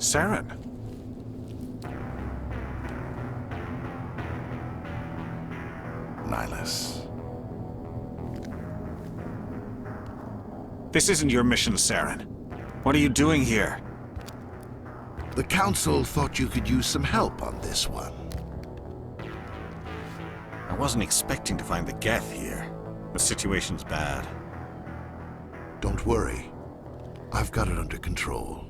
Saren. Nihlus. This isn't your mission, Saren. What are you doing here? The Council thought you could use some help on this one. I wasn't expecting to find the Geth here. The situation's bad. Don't worry. I've got it under control.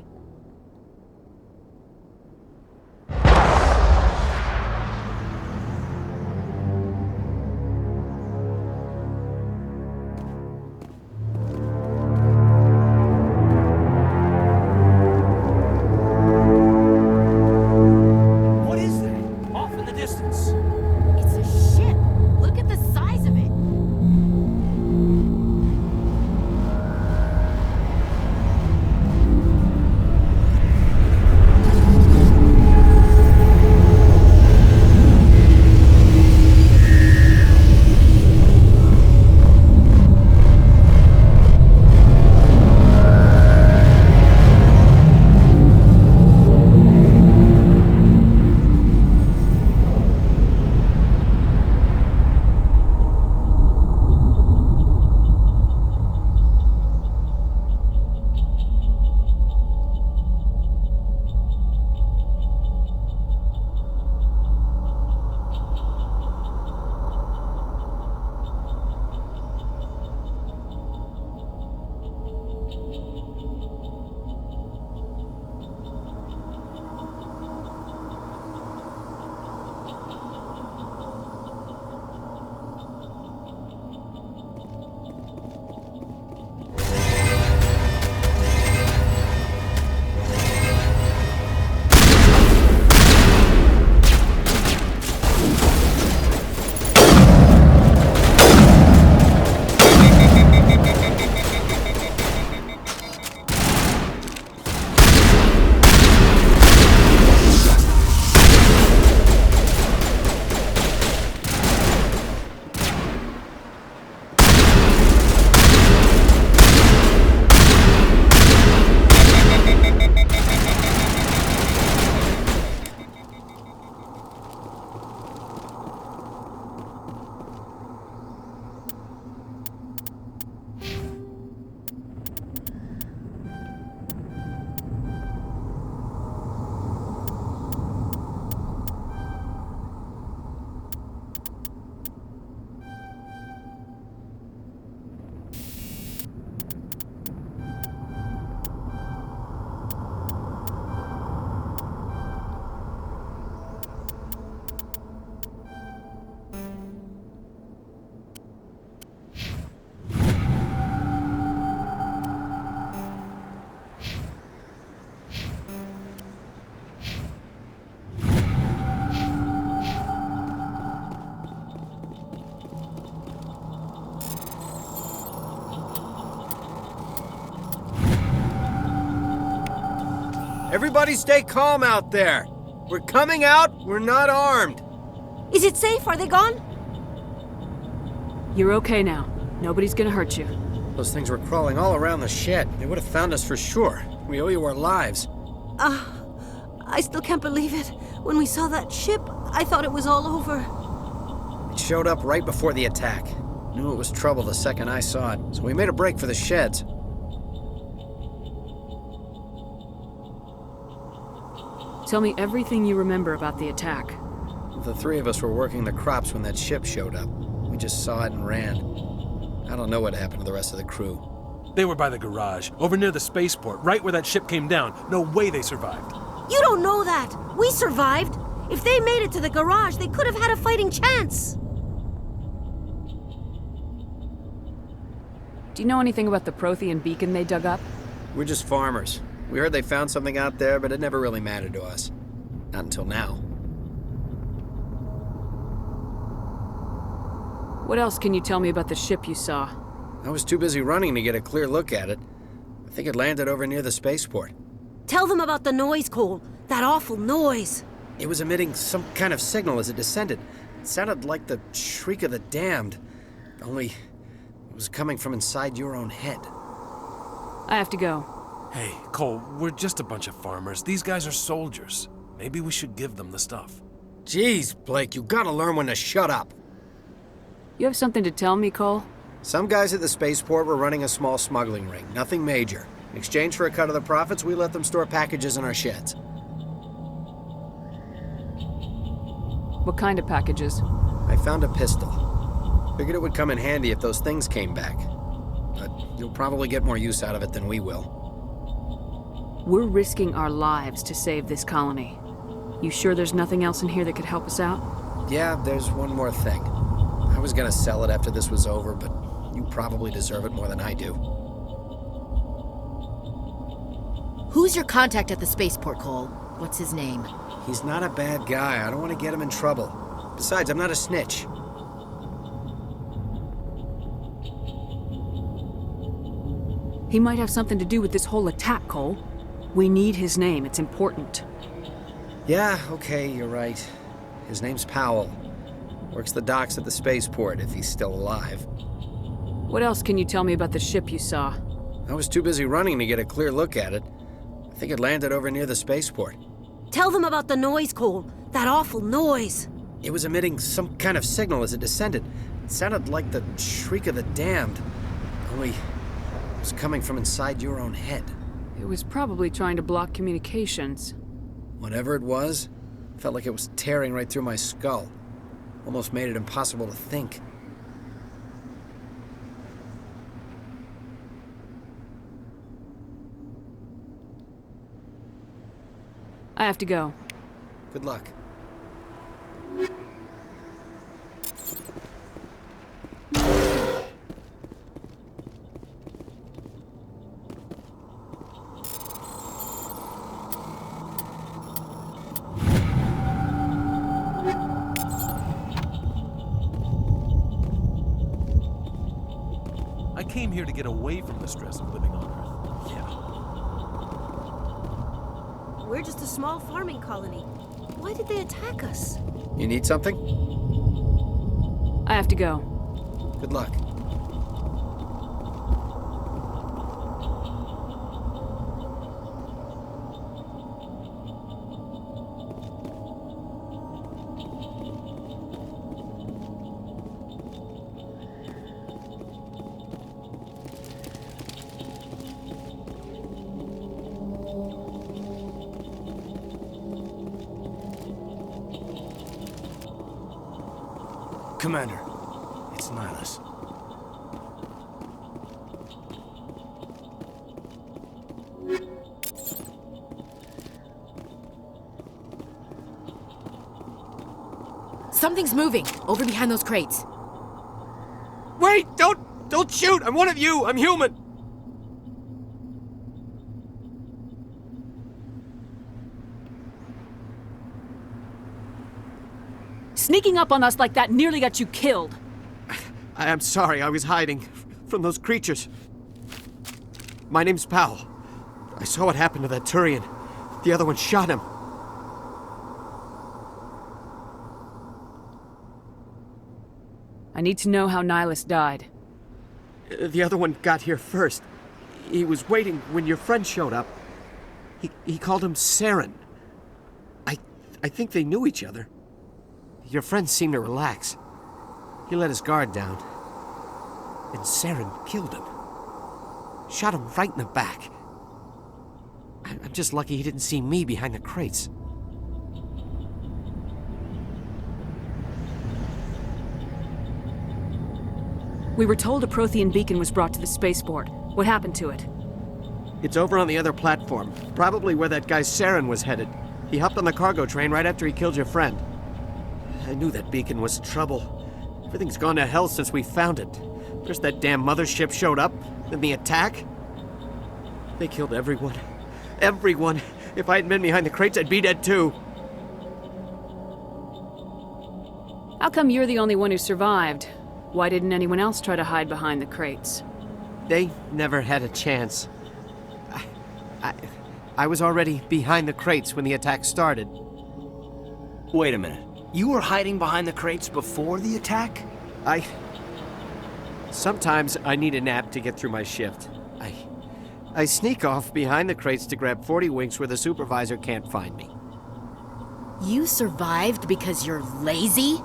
Everybody stay calm out there. We're coming out, we're not armed. Is it safe? Are they gone? You're okay now. Nobody's gonna hurt you. Those things were crawling all around the shed. They would have found us for sure. We owe you our lives. I still can't believe it. When we saw that ship, I thought it was all over. It showed up right before the attack. Knew it was trouble the second I saw it, so we made a break for the sheds. Tell me everything you remember about the attack. The three of us were working the crops when that ship showed up. We just saw it and ran. I don't know what happened to the rest of the crew. They were by the garage, over near the spaceport, right where that ship came down. No way they survived. You don't know that. We survived. If they made it to the garage, they could have had a fighting chance. Do you know anything about the Prothean beacon they dug up? We're just farmers. We heard they found something out there, but it never really mattered to us. Not until now. What else can you tell me about the ship you saw? I was too busy running to get a clear look at it. I think it landed over near the spaceport. Tell them about the noise, Cole. That awful noise. It was emitting some kind of signal as it descended. It sounded like the shriek of the damned. Only it was coming from inside your own head. I have to go. Hey, Cole, we're just a bunch of farmers. These guys are soldiers. Maybe we should give them the stuff. Jeez, Blake, you gotta learn when to shut up. You have something to tell me, Cole? Some guys at the spaceport were running a small smuggling ring, nothing major. In exchange for a cut of the profits, we let them store packages in our sheds. What kind of packages? I found a pistol. Figured it would come in handy if those things came back. But you'll probably get more use out of it than we will. We're risking our lives to save this colony. You sure there's nothing else in here that could help us out? Yeah, there's one more thing. I was gonna sell it after this was over, but you probably deserve it more than I do. Who's your contact at the spaceport, Cole? What's his name? He's not a bad guy. I don't want to get him in trouble. Besides, I'm not a snitch. He might have something to do with this whole attack, Cole. We need his name. It's important. Yeah, okay, you're right. His name's Powell. Works the docks at the spaceport, if he's still alive. What else can you tell me about the ship you saw? I was too busy running to get a clear look at it. I think it landed over near the spaceport. Tell them about the noise, Cole. That awful noise. It was emitting some kind of signal as it descended. It sounded like the shriek of the damned. Only, it was coming from inside your own head. It was probably trying to block communications. Whatever it was, felt like it was tearing right through my skull. Almost made it impossible to think. I have to go. Good luck. I came here to get away from the stress of living on Earth. We're just a small farming colony. Why did they attack us? You need something? I have to go. Good luck. Commander, it's Nihilus. Something's moving, over behind those crates. Wait! Don't shoot! I'm one of you! I'm human! Sneaking up on us like that nearly got you killed. I'm sorry, I was hiding from those creatures. My name's Powell. I saw what happened to that Turian. The other one shot him. I need to know how Nihilus died. The other one got here first. He was waiting when your friend showed up. He called him Saren. I think they knew each other. Your friend seemed to relax. He let his guard down. And Saren killed him. Shot him right in the back. I'm just lucky he didn't see me behind the crates. We were told a Prothean beacon was brought to the spaceport. What happened to it? It's over on the other platform, probably where that guy Saren was headed. He hopped on the cargo train right after he killed your friend. I knew that beacon was trouble. Everything's gone to hell since we found it. First that damn mothership showed up, then the attack. They killed everyone. Everyone. If I hadn't been behind the crates, I'd be dead too. How come you're the only one who survived? Why didn't anyone else try to hide behind the crates? They never had a chance. I was already behind the crates when the attack started. Wait a minute. You were hiding behind the crates before the attack? Sometimes I need a nap to get through my shift. I sneak off behind the crates to grab 40 winks where the supervisor can't find me. You survived because you're lazy?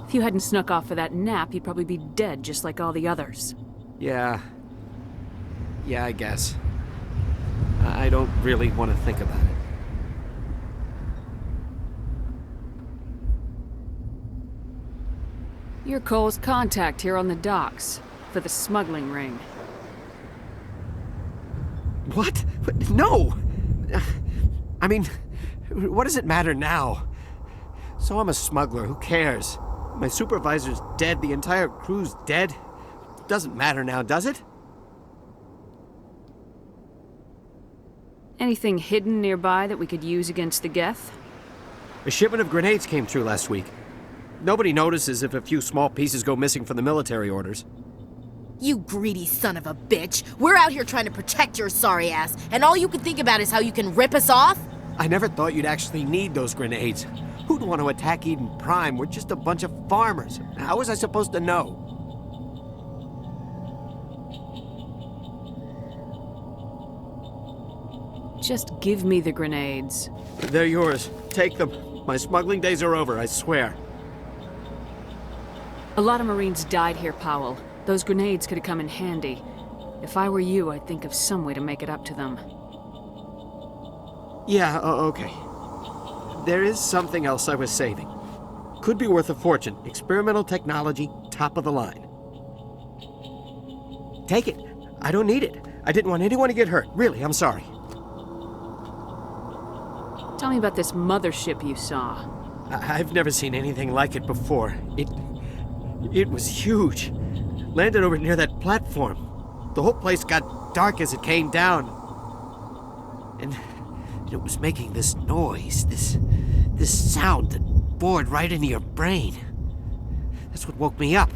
If you hadn't snuck off for that nap, you'd probably be dead just like all the others. Yeah, I guess. I don't really want to think about it. You're Cole's contact here on the docks for the smuggling ring. What? No! I mean, what does it matter now? So I'm a smuggler, who cares? My supervisor's dead, the entire crew's dead. Doesn't matter now, does it? Anything hidden nearby that we could use against the Geth? A shipment of grenades came through last week. Nobody notices if a few small pieces go missing from the military orders. You greedy son of a bitch. We're out here trying to protect your sorry ass, and all you can think about is how you can rip us off? I never thought you'd actually need those grenades. Who'd want to attack Eden Prime? We're just a bunch of farmers. How was I supposed to know? Just give me the grenades. They're yours. Take them. My smuggling days are over, I swear. A lot of Marines died here, Powell. Those grenades could have come in handy. If I were you, I'd think of some way to make it up to them. Yeah, okay. There is something else I was saving. Could be worth a fortune. Experimental technology, top of the line. Take it. I don't need it. I didn't want anyone to get hurt. Really, I'm sorry. Tell me about this mothership you saw. I've never seen anything like it before. It was huge. Landed over near that platform. The whole place got dark as it came down. And it was making this noise, this sound that bored right into your brain. That's what woke me up.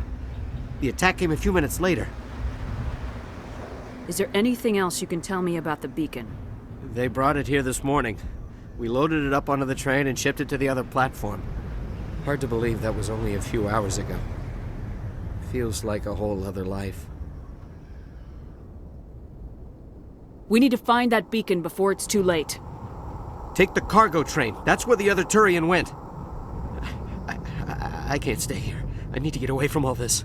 The attack came a few minutes later. Is there anything else you can tell me about the beacon? They brought it here this morning. We loaded it up onto the train and shipped it to the other platform. Hard to believe that was only a few hours ago. Feels like a whole other life. We need to find that beacon before it's too late. Take the cargo train. That's where the other Turian went. I can't stay here. I need to get away from all this.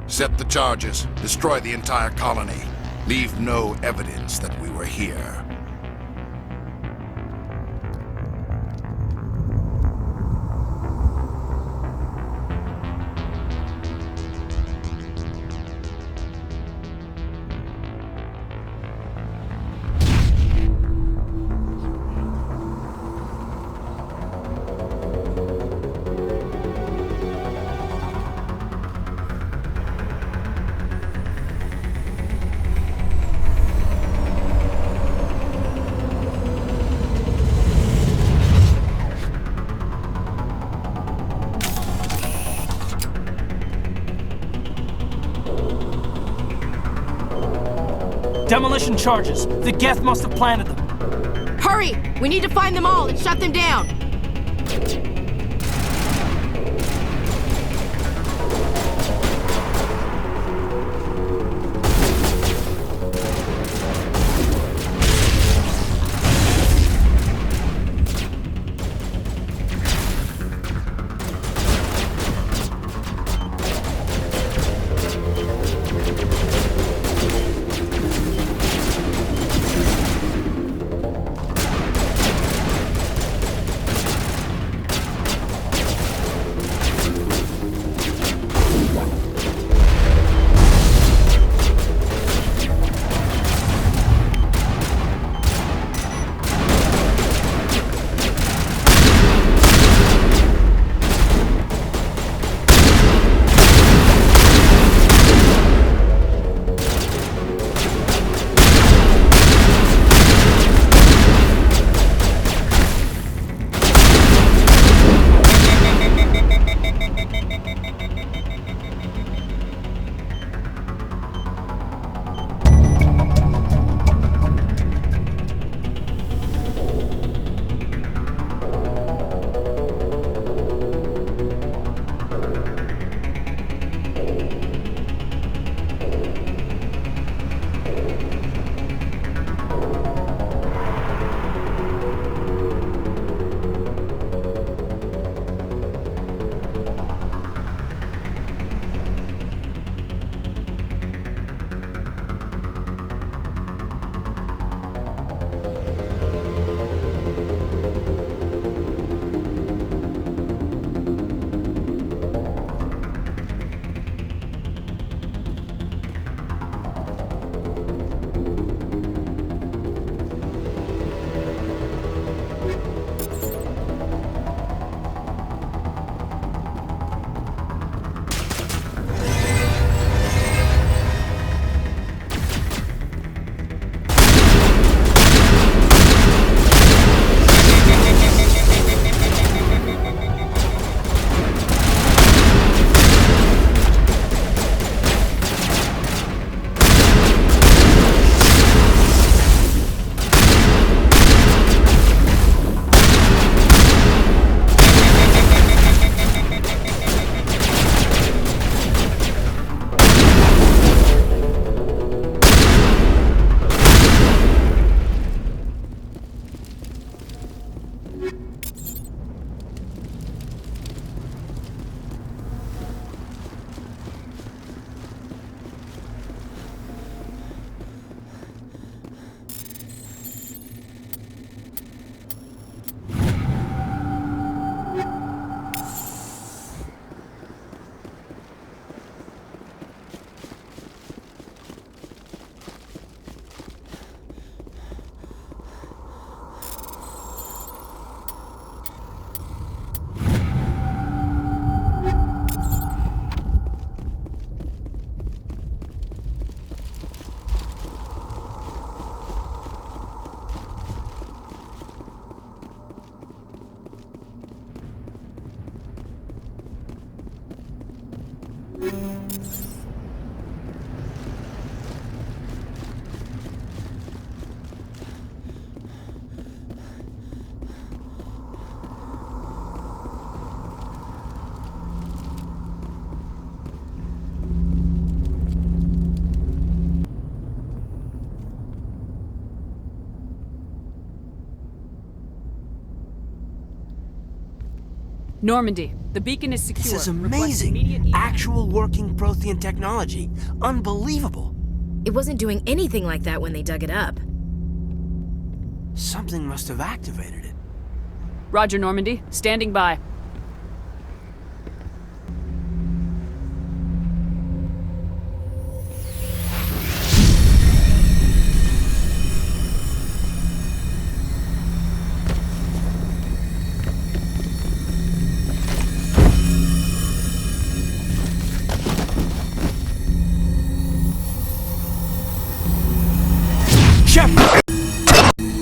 Set the charges. Destroy the entire colony. Leave no evidence that we were here. Demolition charges. The Geth must have planted them. Hurry! We need to find them all and shut them down! Normandy, the beacon is secure. This is Request amazing. immediate evac. Actual working Prothean technology. Unbelievable. It wasn't doing anything like that when they dug it up. Something must have activated it. Roger, Normandy. Standing by.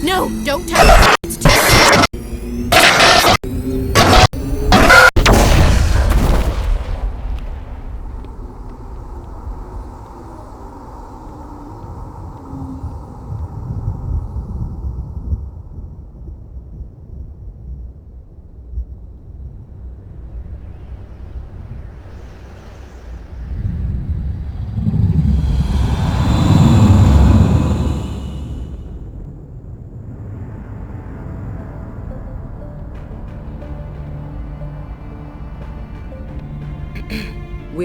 No, don't touch it. It's too...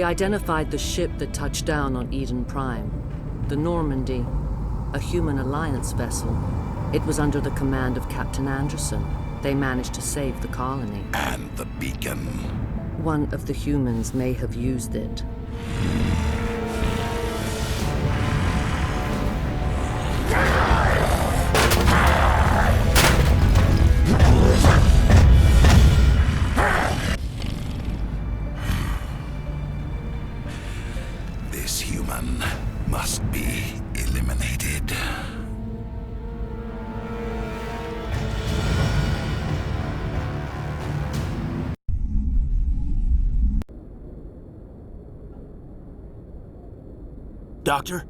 We identified the ship that touched down on Eden Prime. The Normandy, a human alliance vessel. It was under the command of Captain Anderson. They managed to save the colony. And the beacon. One of the humans may have used it. This human must be eliminated. Doctor?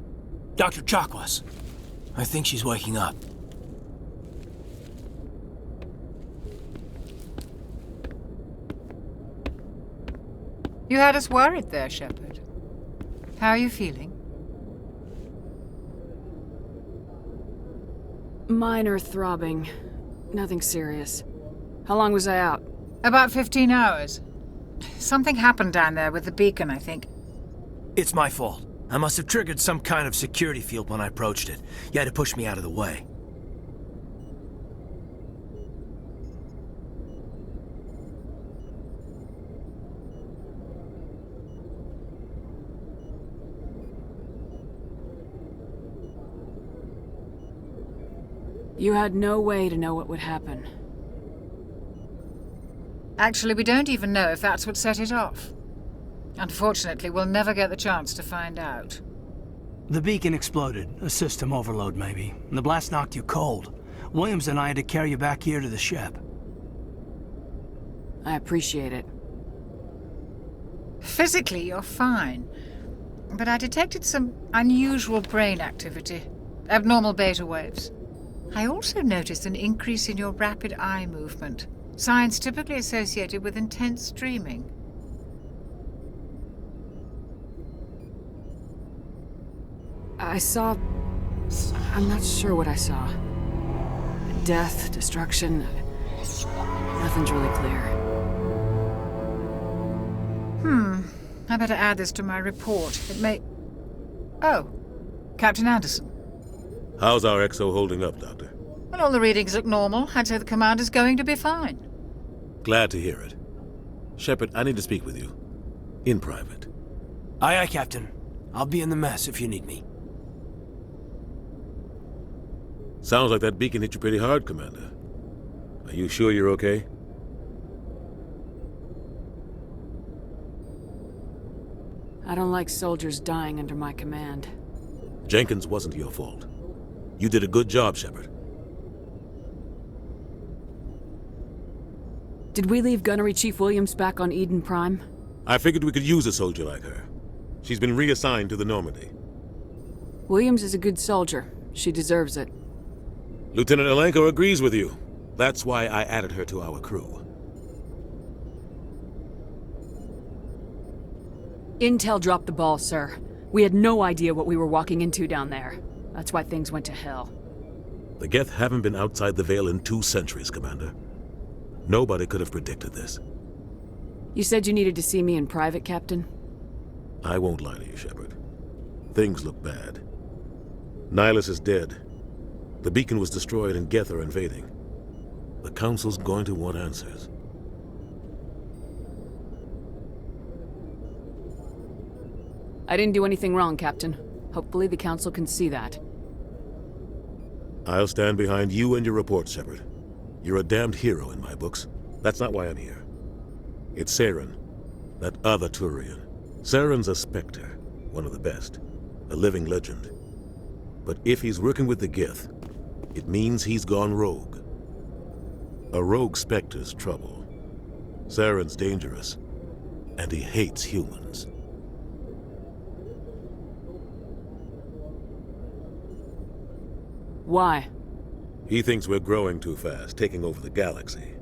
Dr. Chakwas. I think she's waking up. You had us worried there, Shepard. How are you feeling? Minor throbbing. Nothing serious. How long was I out? About 15 hours. Something happened down there with the beacon, I think. It's my fault. I must have triggered some kind of security field when I approached it. You had to push me out of the way. You had no way to know what would happen. Actually, we don't even know if that's what set it off. Unfortunately, we'll never get the chance to find out. The beacon exploded. A system overload, maybe. The blast knocked you cold. Williams and I had to carry you back here to the ship. I appreciate it. Physically, you're fine. But I detected some unusual brain activity. Abnormal beta waves. I also noticed an increase in your rapid eye movement. Signs typically associated with intense dreaming. I saw... I'm not sure what I saw. Death, destruction... Nothing's really clear. I better add this to my report. It may... Oh, Captain Anderson. How's our XO holding up, Doctor? Well, all the readings look normal. I'd say the commander's going to be fine. Glad to hear it. Shepard, I need to speak with you. In private. Aye, aye, Captain. I'll be in the mess if you need me. Sounds like that beacon hit you pretty hard, Commander. Are you sure you're okay? I don't like soldiers dying under my command. Jenkins wasn't your fault. You did a good job, Shepard. Did we leave Gunnery Chief Williams back on Eden Prime? I figured we could use a soldier like her. She's been reassigned to the Normandy. Williams is a good soldier. She deserves it. Lieutenant Alenko agrees with you. That's why I added her to our crew. Intel dropped the ball, sir. We had no idea what we were walking into down there. That's why things went to hell. The Geth haven't been outside the Veil in 2 centuries, Commander. Nobody could have predicted this. You said you needed to see me in private, Captain? I won't lie to you, Shepard. Things look bad. Nihilus is dead. The beacon was destroyed and Geth are invading. The Council's going to want answers. I didn't do anything wrong, Captain. Hopefully the Council can see that. I'll stand behind you and your report, Shepard. You're a damned hero in my books. That's not why I'm here. It's Saren, that other Turian. Saren's a Spectre, one of the best, a living legend. But if he's working with the Geth, it means he's gone rogue. A rogue Spectre's trouble. Saren's dangerous, and he hates humans. Why? He thinks we're growing too fast, taking over the galaxy.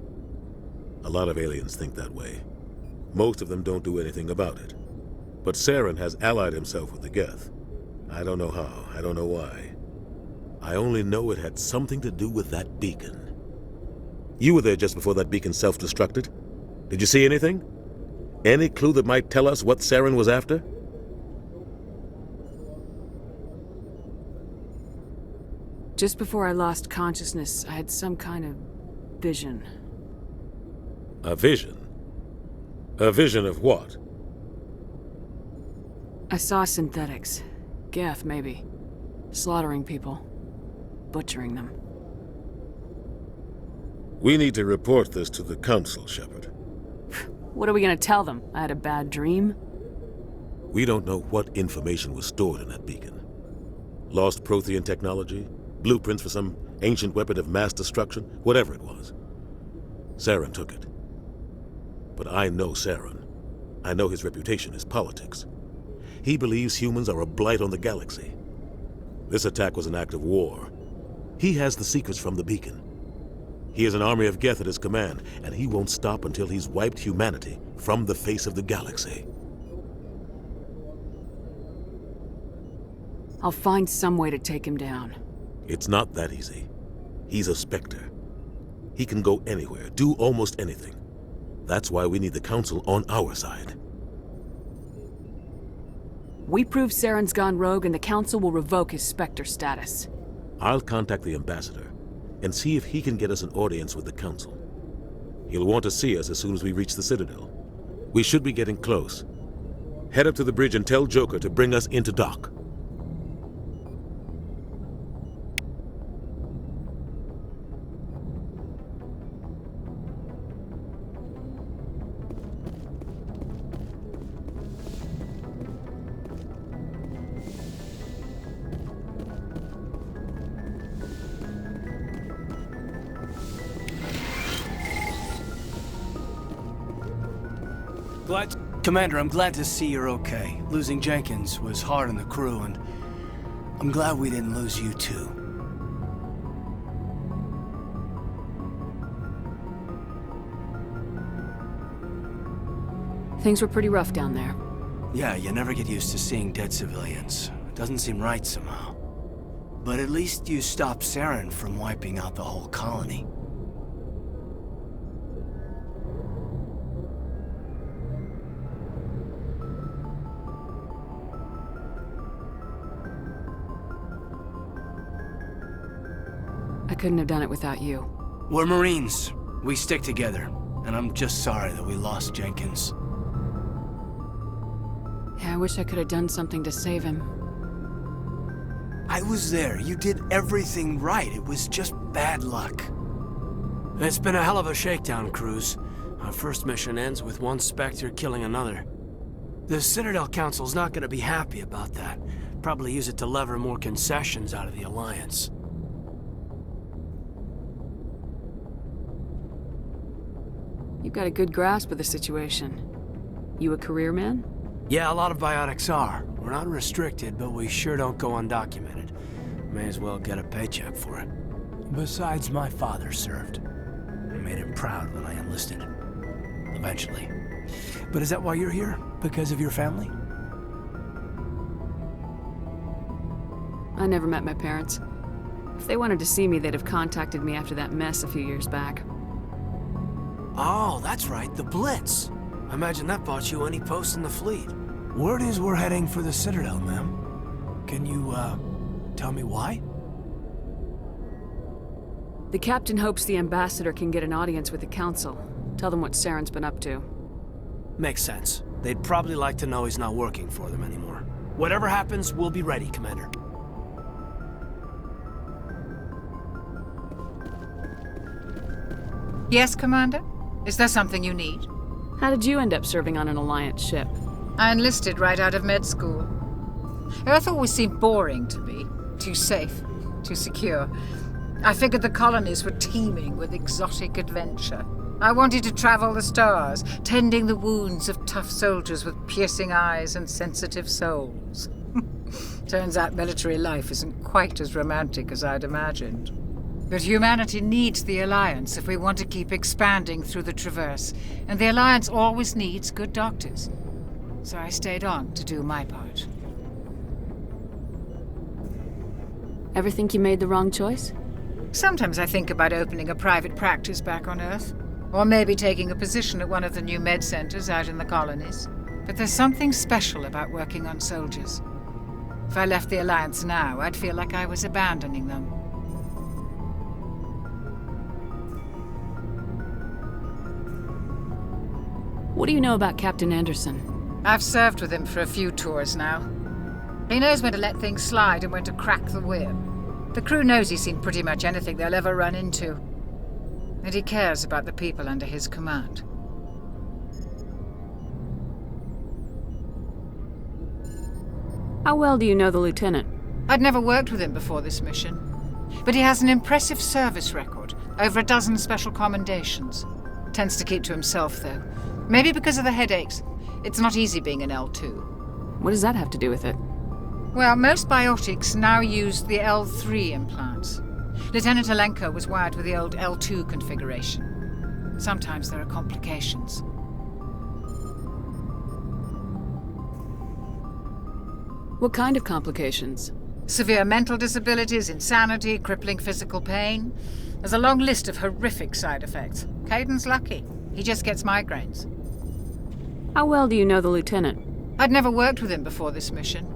A lot of aliens think that way. Most of them don't do anything about it. But Saren has allied himself with the Geth. I don't know how, I don't know why. I only know it had something to do with that beacon. You were there just before that beacon self-destructed. Did you see anything? Any clue that might tell us what Saren was after? Just before I lost consciousness, I had some kind of vision. A vision? A vision of what? I saw synthetics. Geth, maybe. Slaughtering people. Butchering them. We need to report this to the Council, Shepard. What are we gonna tell them? I had a bad dream? We don't know what information was stored in that beacon. Lost Prothean technology? Blueprints for some ancient weapon of mass destruction? Whatever it was. Saren took it. But I know Saren. I know his reputation is politics. He believes humans are a blight on the galaxy. This attack was an act of war. He has the secrets from the beacon. He has an army of Geth at his command, and he won't stop until he's wiped humanity from the face of the galaxy. I'll find some way to take him down. It's not that easy. He's a Spectre. He can go anywhere, do almost anything. That's why we need the Council on our side. We prove Saren's gone rogue and the Council will revoke his Spectre status. I'll contact the Ambassador and see if he can get us an audience with the Council. He'll want to see us as soon as we reach the Citadel. We should be getting close. Head up to the bridge and tell Joker to bring us into dock. Commander, I'm glad to see you're okay. Losing Jenkins was hard on the crew, and I'm glad we didn't lose you too. Things were pretty rough down there. Yeah, you never get used to seeing dead civilians. It doesn't seem right somehow. But at least you stopped Saren from wiping out the whole colony. I couldn't have done it without you. We're Marines. We stick together. And I'm just sorry that we lost Jenkins. Yeah, I wish I could have done something to save him. I was there. You did everything right. It was just bad luck. It's been a hell of a shakedown, Cruz. Our first mission ends with one Spectre killing another. The Citadel Council's not gonna be happy about that. Probably use it to lever more concessions out of the Alliance. You've got a good grasp of the situation. You a career man? Yeah, a lot of biotics are. We're not restricted, but we sure don't go undocumented. May as well get a paycheck for it. Besides, my father served. I made him proud when I enlisted. Eventually. But is that why you're here? Because of your family? I never met my parents. If they wanted to see me, they'd have contacted me after that mess a few years back. Oh, that's right, the Blitz. I imagine that bought you any post in the fleet. Word is we're heading for the Citadel, ma'am. Can you, tell me why? The captain hopes the Ambassador can get an audience with the Council. Tell them what Saren's been up to. Makes sense. They'd probably like to know he's not working for them anymore. Whatever happens, we'll be ready, Commander. Yes, Commander? Is there something you need? How did you end up serving on an Alliance ship? I enlisted right out of med school. Earth always seemed boring to me. Too safe, too secure. I figured the colonies were teeming with exotic adventure. I wanted to travel the stars, tending the wounds of tough soldiers with piercing eyes and sensitive souls. Turns out military life isn't quite as romantic as I'd imagined. But humanity needs the Alliance if we want to keep expanding through the Traverse, and the Alliance always needs good doctors. So I stayed on to do my part. Ever think you made the wrong choice? Sometimes I think about opening a private practice back on Earth. Or maybe taking a position at one of the new med centers out in the colonies. But there's something special about working on soldiers. If I left the Alliance now, I'd feel like I was abandoning them. What do you know about Captain Anderson? I've served with him for a few tours now. He knows when to let things slide and when to crack the whip. The crew knows he's seen pretty much anything they'll ever run into. And he cares about the people under his command. How well do you know the Lieutenant? I'd never worked with him before this mission. But he has an impressive service record, over a dozen special commendations. Tends to keep to himself, though. Maybe because of the headaches. It's not easy being an L2. What does that have to do with it? Well, most biotics now use the L3 implants. Lieutenant Alenko was wired with the old L2 configuration. Sometimes there are complications. What kind of complications? Severe mental disabilities, insanity, crippling physical pain. There's a long list of horrific side effects. Caden's lucky. He just gets migraines. How well do you know the Lieutenant? I'd never worked with him before this mission.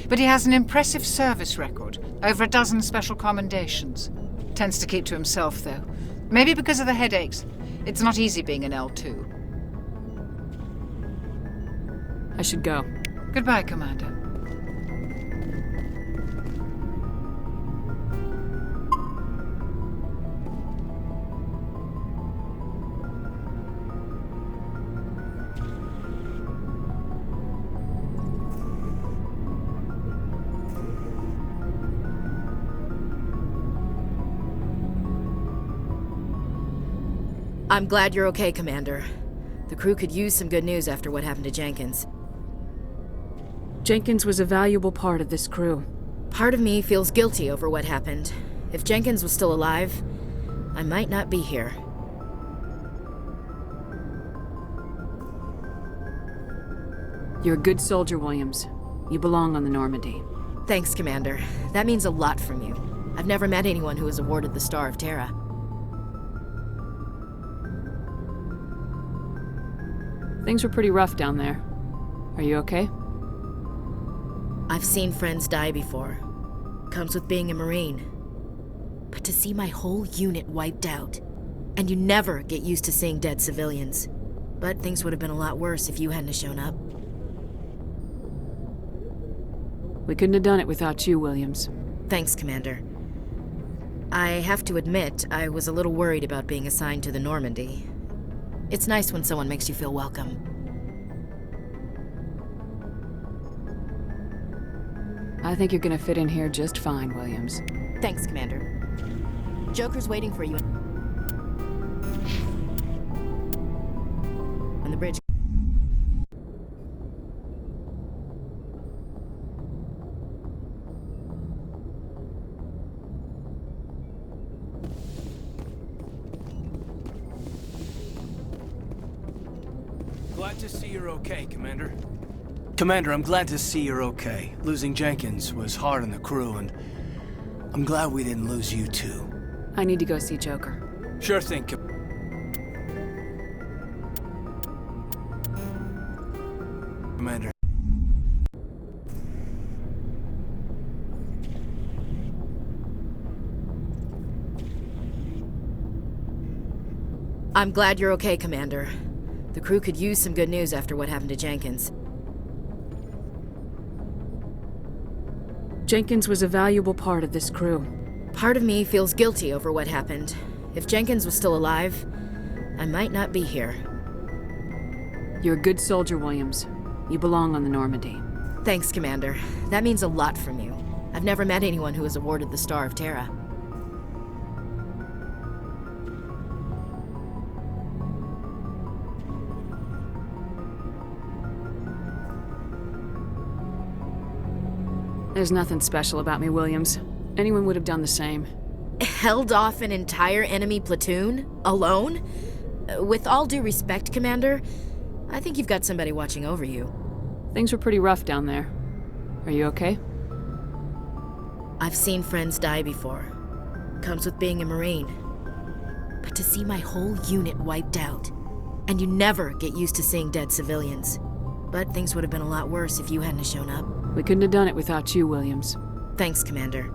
But he has an impressive service record, over a dozen special commendations. Tends to keep to himself, though. Maybe because of the headaches. It's not easy being an L2. I should go. Goodbye, Commander. I'm glad you're okay, Commander. The crew could use some good news after what happened to Jenkins. Jenkins was a valuable part of this crew. Part of me feels guilty over what happened. If Jenkins was still alive, I might not be here. You're a good soldier, Williams. You belong on the Normandy. Thanks, Commander. That means a lot from you. I've never met anyone who was awarded the Star of Terra. Things were pretty rough down there. Are you okay? I've seen friends die before. Comes with being a Marine. But to see my whole unit wiped out, and you never get used to seeing dead civilians. But things would have been a lot worse if you hadn't shown up. We couldn't have done it without you, Williams. Thanks, Commander. I have to admit, I was a little worried about being assigned to the Normandy. It's nice when someone makes you feel welcome. I think you're gonna fit in here just fine, Williams. Thanks, Commander. Joker's waiting for you on the bridge. Glad to see you're okay, Commander. Commander, I'm glad to see you're okay. Losing Jenkins was hard on the crew, and I'm glad we didn't lose you too. I need to go see Joker. Sure thing, Commander. I'm glad you're okay, Commander. The crew could use some good news after what happened to Jenkins. Jenkins was a valuable part of this crew. Part of me feels guilty over what happened. If Jenkins was still alive, I might not be here. You're a good soldier, Williams. You belong on the Normandy. Thanks, Commander. That means a lot from you. I've never met anyone who was awarded the Star of Terra. There's nothing special about me, Williams. Anyone would have done the same. Held off an entire enemy platoon? Alone? With all due respect, Commander, I think you've got somebody watching over you. Things were pretty rough down there. Are you okay? I've seen friends die before. Comes with being a Marine. But to see my whole unit wiped out, and you never get used to seeing dead civilians. But things would have been a lot worse if you hadn't shown up. We couldn't have done it without you, Williams. Thanks, Commander.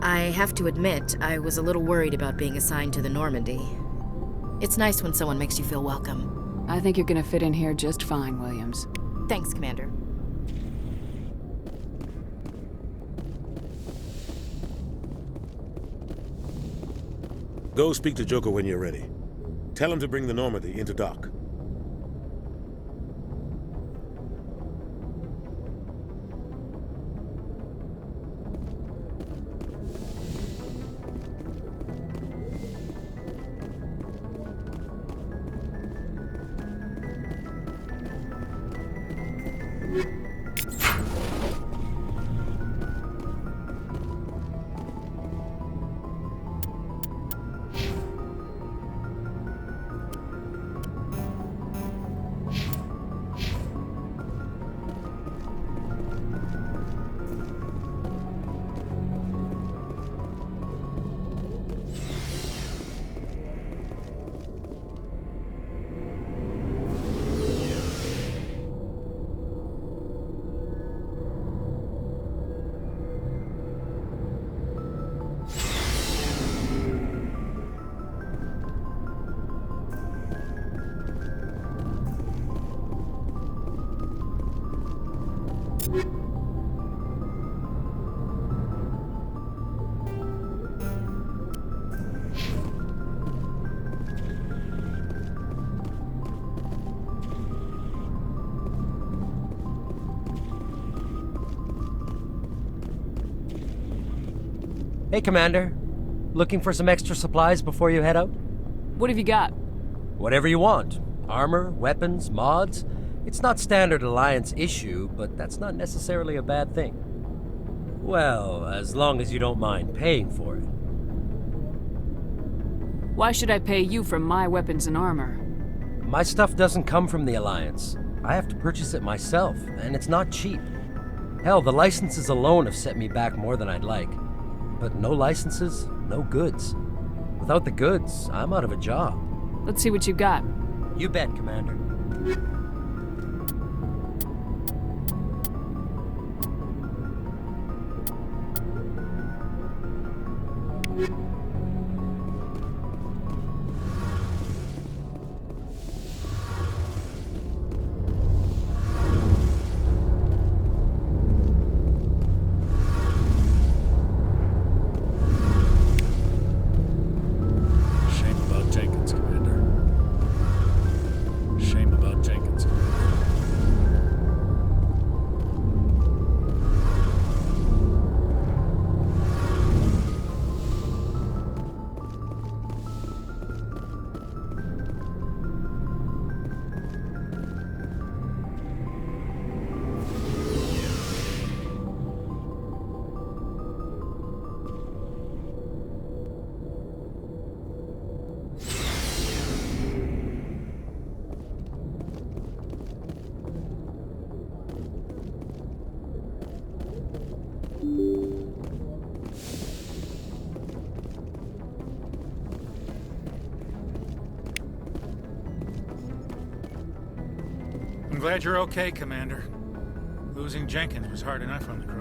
I have to admit, I was a little worried about being assigned to the Normandy. It's nice when someone makes you feel welcome. I think you're gonna fit in here just fine, Williams. Thanks, Commander. Go speak to Joker when you're ready. Tell him to bring the Normandy into dock. Hey, Commander. Looking for some extra supplies before you head out? What have you got? Whatever you want. Armor, weapons, mods. It's not standard Alliance issue, but that's not necessarily a bad thing. Well, as long as you don't mind paying for it. Why should I pay you for my weapons and armor? My stuff doesn't come from the Alliance. I have to purchase it myself, and it's not cheap. Hell, the licenses alone have set me back more than I'd like. But no licenses, no goods. Without the goods, I'm out of a job. Let's see what you got. You bet, Commander. I'm glad you're okay, Commander. Losing Jenkins was hard enough on the crew.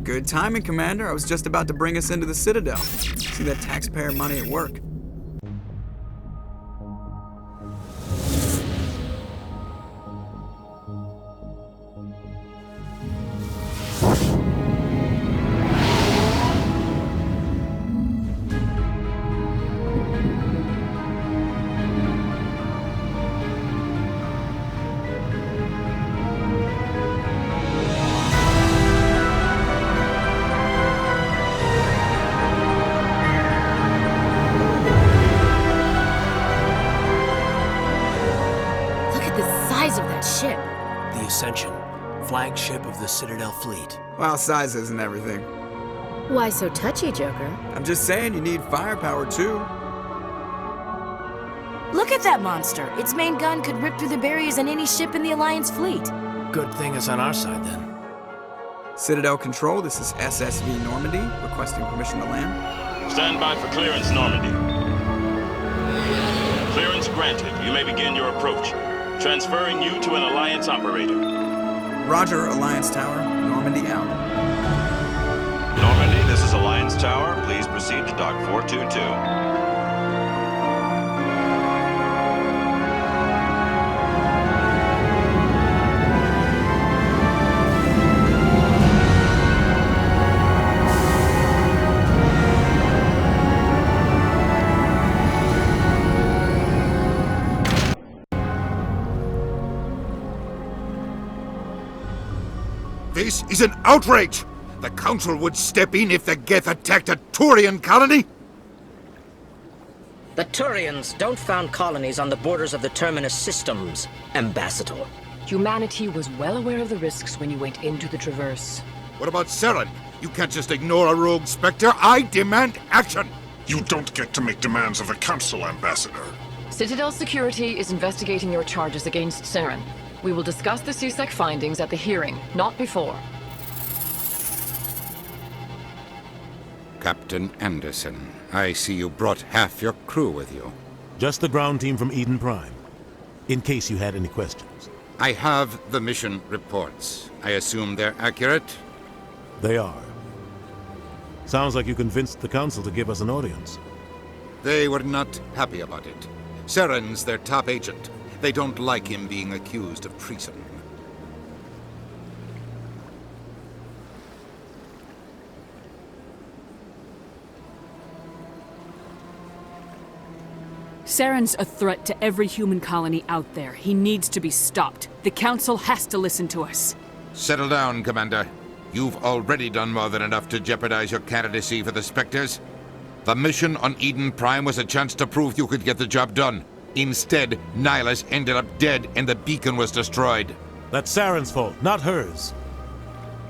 Good timing, Commander. I was just about to bring us into the Citadel. See that taxpayer money at work. Ascension, flagship of the Citadel fleet. Well, size isn't everything. Why so touchy, Joker? I'm just saying you need firepower too. Look at that monster. Its main gun could rip through the barriers in any ship in the Alliance fleet. Good thing it's on our side then. Citadel Control, this is SSV Normandy, requesting permission to land. Stand by for clearance, Normandy. Clearance granted. You may begin your approach. Transferring you to an Alliance operator. Roger, Alliance Tower. Normandy out. Normandy, this is Alliance Tower. Please proceed to Dock 422. This is an outrage! The Council would step in if the Geth attacked a Turian colony? The Turians don't found colonies on the borders of the Terminus systems, Ambassador. Humanity was well aware of the risks when you went into the Traverse. What about Saren? You can't just ignore a rogue Spectre. I demand action! You don't get to make demands of the Council, Ambassador. Citadel Security is investigating your charges against Saren. We will discuss the CSEC findings at the hearing, not before. Captain Anderson, I see you brought half your crew with you. Just the ground team from Eden Prime, in case you had any questions. I have the mission reports. I assume they're accurate? They are. Sounds like you convinced the Council to give us an audience. They were not happy about it. Saren's their top agent. They don't like him being accused of treason. Saren's a threat to every human colony out there. He needs to be stopped. The Council has to listen to us. Settle down, Commander. You've already done more than enough to jeopardize your candidacy for the Spectres. The mission on Eden Prime was a chance to prove you could get the job done. Instead, Nihilus ended up dead and the beacon was destroyed. That's Saren's fault, not hers.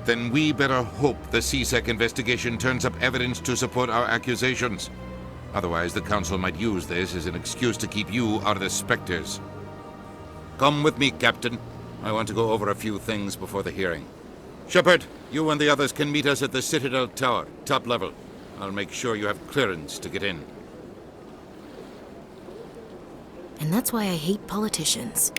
Then we better hope the CSEC investigation turns up evidence to support our accusations. Otherwise, the Council might use this as an excuse to keep you out of the Spectres. Come with me, Captain. I want to go over a few things before the hearing. Shepard, you and the others can meet us at the Citadel Tower, top level. I'll make sure you have clearance to get in. And that's why I hate politicians.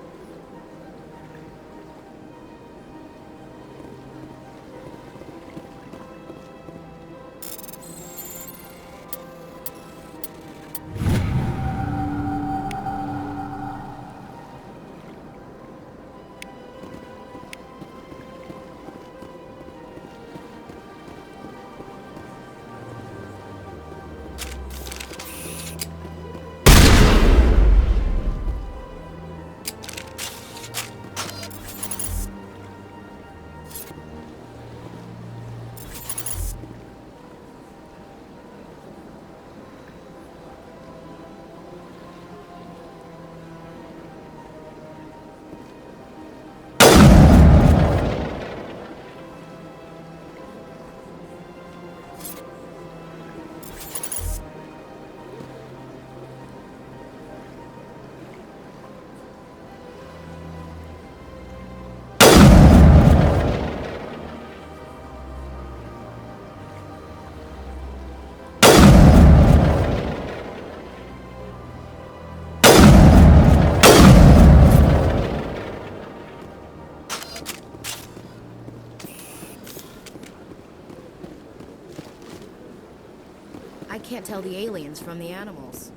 I can't tell the aliens from the animals.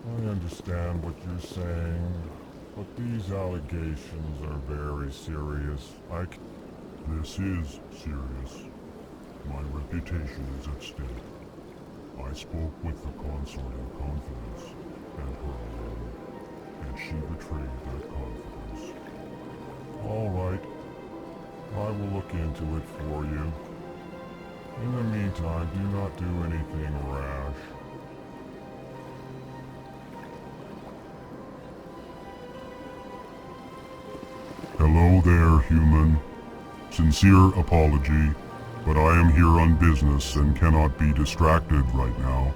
I understand what you're saying, but these allegations are very serious. This is serious. My reputation is at stake. I spoke with the consort in confidence, and her alone, and she betrayed that confidence. All right. I will look into it for you. In the meantime, do not do anything rash. Hello there, human. Sincere apology, but I am here on business and cannot be distracted right now.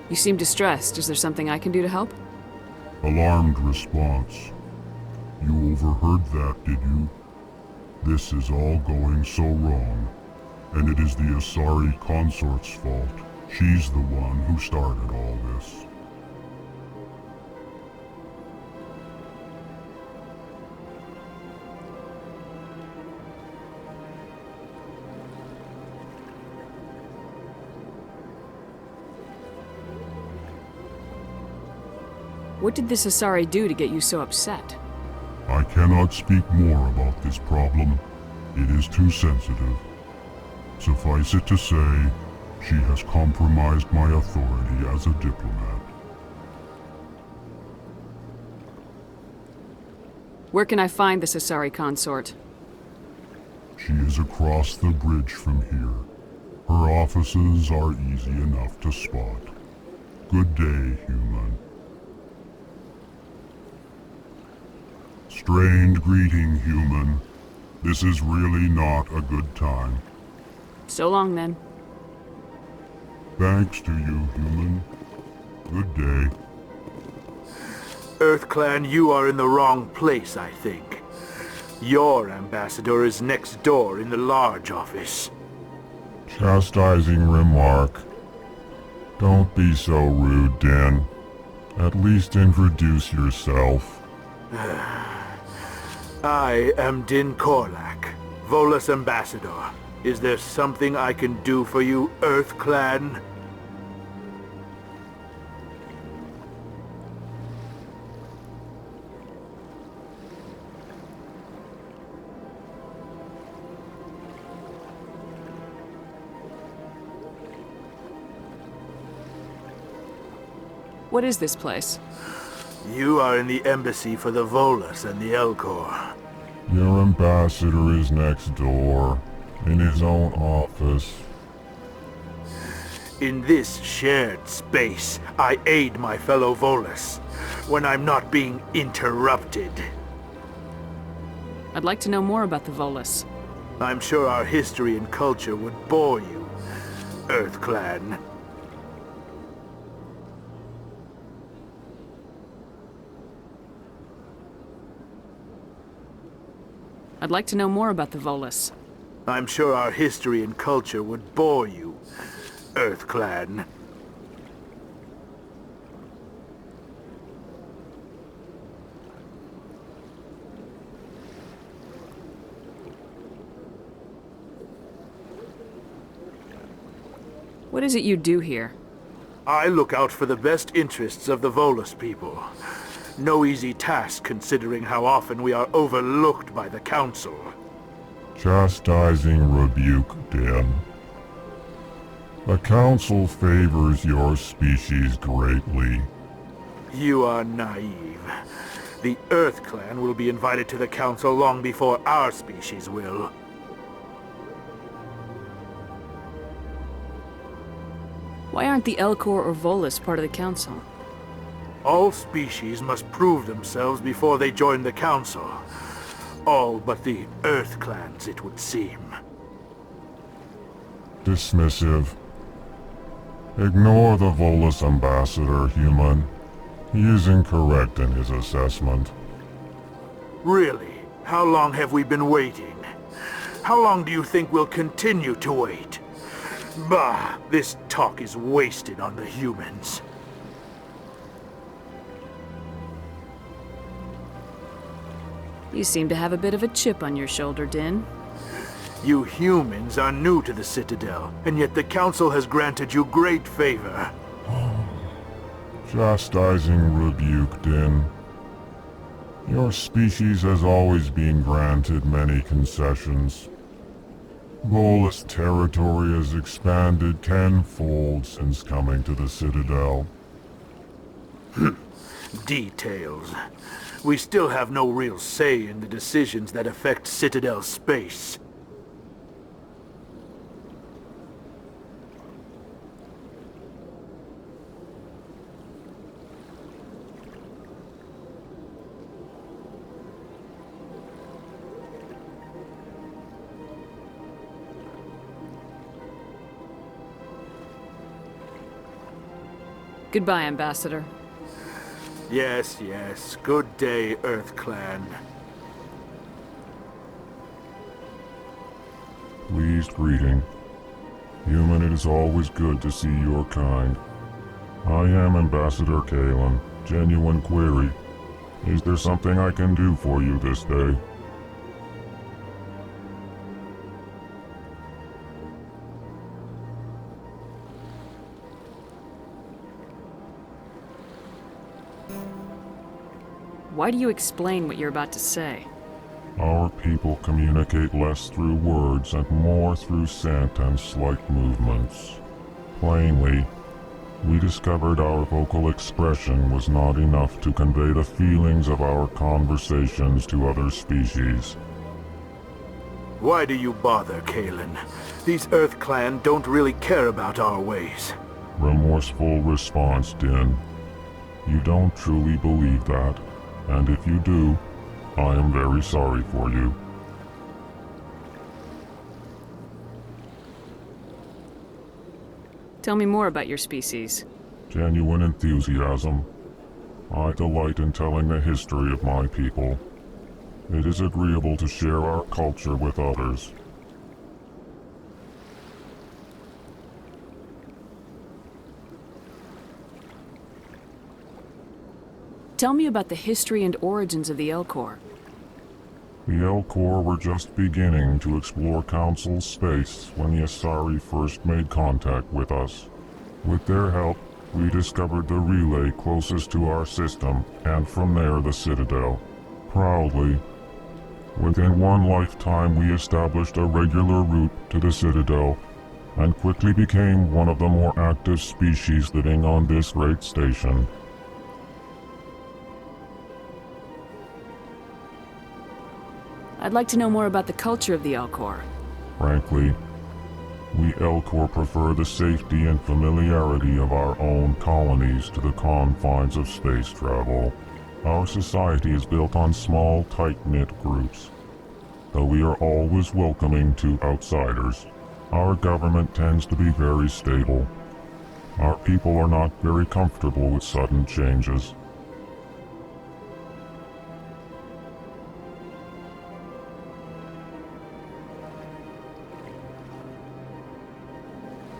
You seem distressed. Is there something I can do to help? Alarmed response. You overheard that, did you? This is all going so wrong, and it is the Asari consort's fault. She's the one who started all this. What did this Asari do to get you so upset? I cannot speak more about this problem. It is too sensitive. Suffice it to say, she has compromised my authority as a diplomat. Where can I find this Asari consort? She is across the bridge from here. Her offices are easy enough to spot. Good day, human. Strained greeting, human. This is really not a good time. So long, then. Thanks to you, human. Good day. EarthClan, you are in the wrong place, I think. Your ambassador is next door in the large office. Chastising remark. Don't be so rude, Din. At least introduce yourself. I am Din Korlak, Volus ambassador. Is there something I can do for you, EarthClan? What is this place? You are in the embassy for the Volus and the Elcor. Your ambassador is next door, in his own office. In this shared space, I aid my fellow Volus when I'm not being interrupted. I'd like to know more about the Volus. I'm sure our history and culture would bore you, EarthClan. I'd like to know more about the Volus. I'm sure our history and culture would bore you, EarthClan. What is it you do here? I look out for the best interests of the Volus people. No easy task considering how often we are overlooked by the Council. Chastising rebuke, Din. The Council favors your species greatly. You are naive. The EarthClan will be invited to the Council long before our species will. Why aren't the Elcor or Volus part of the Council? All species must prove themselves before they join the Council. All but the EarthClans, it would seem. Dismissive. Ignore the Volus ambassador, human. He is incorrect in his assessment. Really? How long have we been waiting? How long do you think we'll continue to wait? Bah! This talk is wasted on the humans. You seem to have a bit of a chip on your shoulder, Din. You humans are new to the Citadel, and yet the Council has granted you great favor. Chastising rebuke, Din. Your species has always been granted many concessions. Volus territory has expanded tenfold since coming to the Citadel. Details. We still have no real say in the decisions that affect Citadel space. Goodbye, Ambassador. Yes, yes. Good day, Earth Clan. Pleased greeting. Human, it is always good to see your kind. I am Ambassador Kalen. Genuine query. Is there something I can do for you this day? Why do you explain what you're about to say? Our people communicate less through words and more through scent and slight movements. Plainly, we discovered our vocal expression was not enough to convey the feelings of our conversations to other species. Why do you bother, Kalen? These Earth Clan don't really care about our ways. Remorseful response, Din. You don't truly believe that, and if you do, I am very sorry for you. Tell me more about your species. Genuine enthusiasm. I delight in telling the history of my people. It is agreeable to share our culture with others. Tell me about the history and origins of the Elcor. The Elcor were just beginning to explore Council space when the Asari first made contact with us. With their help, we discovered the relay closest to our system, and from there the Citadel. Proudly, within one lifetime we established a regular route to the Citadel, and quickly became one of the more active species living on this great station. I'd like to know more about the culture of the Elcor. Frankly, we Elcor prefer the safety and familiarity of our own colonies to the confines of space travel. Our society is built on small, tight-knit groups. Though we are always welcoming to outsiders, our government tends to be very stable. Our people are not very comfortable with sudden changes.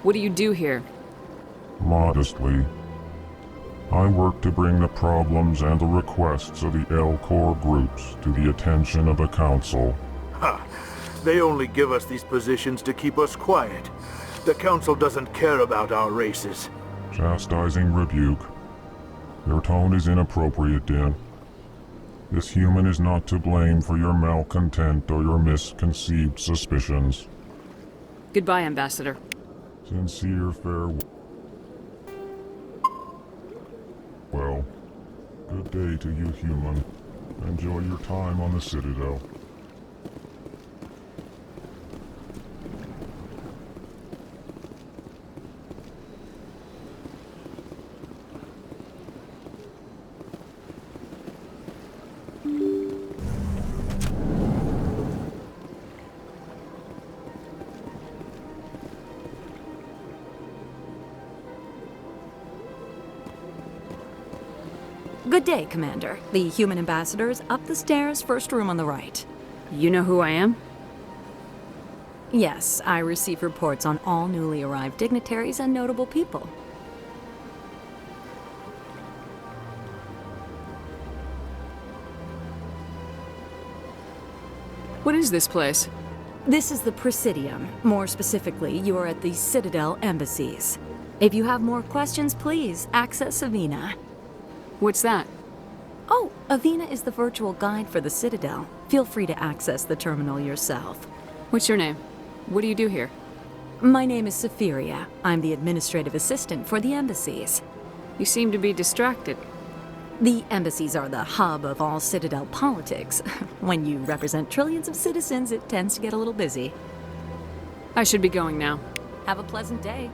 What do you do here? Modestly, I work to bring the problems and the requests of the Elcor groups to the attention of the Council. Ha! They only give us these positions to keep us quiet. The Council doesn't care about our races. Chastising rebuke. Your tone is inappropriate, Din. This human is not to blame for your malcontent or your misconceived suspicions. Goodbye, Ambassador. Sincere farewell. Well, good day to you, human. Enjoy your time on the Citadel. Good day, Commander. The human ambassador is up the stairs, first room on the right. You know who I am? Yes, I receive reports on all newly arrived dignitaries and notable people. What is this place? This is the Presidium. More specifically, you are at the Citadel embassies. If you have more questions, please access Avina. What's that? Oh, Avina is the virtual guide for the Citadel. Feel free to access the terminal yourself. What's your name? What do you do here? My name is Safiria. I'm the administrative assistant for the embassies. You seem to be distracted. The embassies are the hub of all Citadel politics. When you represent trillions of citizens, it tends to get a little busy. I should be going now. Have a pleasant day.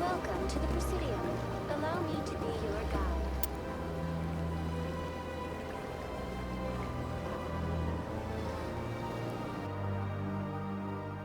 Welcome to the Presidium. Allow me to